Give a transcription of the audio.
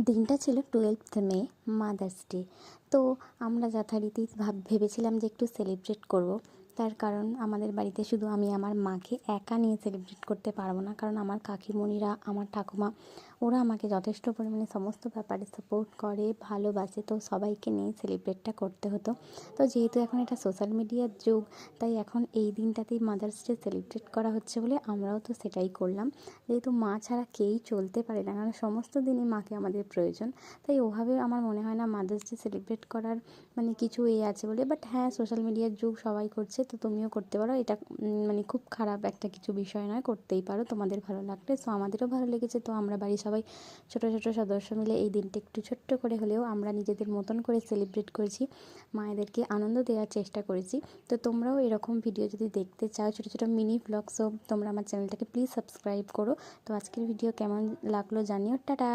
দিনটা ছিল 12th মে, mother's day. তো আমরা যথারীতি ভেবেছিলাম যে একটু সেলিব্রেট করব। তার কারণ আমাদের বাড়িতে শুধু আমি আমার মাকে একা নিয়ে সেলিব্রেট করতে পারবো না, কারণ আমার কাকিমণিরা, আমার ঠাকুমা, ওরা আমাকে যথেষ্ট পরিমাণে সমস্ত ব্যাপারে সাপোর্ট করে, ভালোবাসে। তো সবাইকে নিয়ে সেলিব্রেটটা করতে হতো। তো যেহেতু এখন এটা সোশ্যাল মিডিয়ার যুগ, তাই এখন এই দিনটাতেই মাদার্স ডে সেলিব্রেট করা হচ্ছে বলে আমরাও তো সেটাই করলাম। যেহেতু মা ছাড়া কেউই চলতে পারে না, কারণ সমস্ত দিনই মাকে আমাদের প্রয়োজন। তাই ওভাবে আমার মনে হয় না মাদার্স ডে সেলিব্রেট করার কিছু আছে বলে। বাট হ্যাঁ, সোশ্যাল মিডিয়ার যুগ, সবাই করছে, তো তুমিও করতে পারো। এটা খুব খারাপ একটা কিছু বিষয় নয়, করতেই পারো তোমাদের ভালো লাগলে। সো আমাদেরও ভালো লেগেছে, তো আমরা বাড়ির সবাই ছোটো ছোটো সদস্য মিলে এই দিনটা একটু ছোট্ট করে হলেও আমরা নিজেদের মতন করে সেলিব্রেট করেছি, মায়েদেরকে আনন্দ দেওয়ার চেষ্টা করেছি। তো তোমরাও এরকম ভিডিও যদি দেখতে চাও, ছোটো ছোটো মিনি ব্লগ, সো তোমরা আমার চ্যানেলটাকে প্লিজ সাবস্ক্রাইব করো। তো আজকের ভিডিও কেমন লাগলো জানিও। টাটা।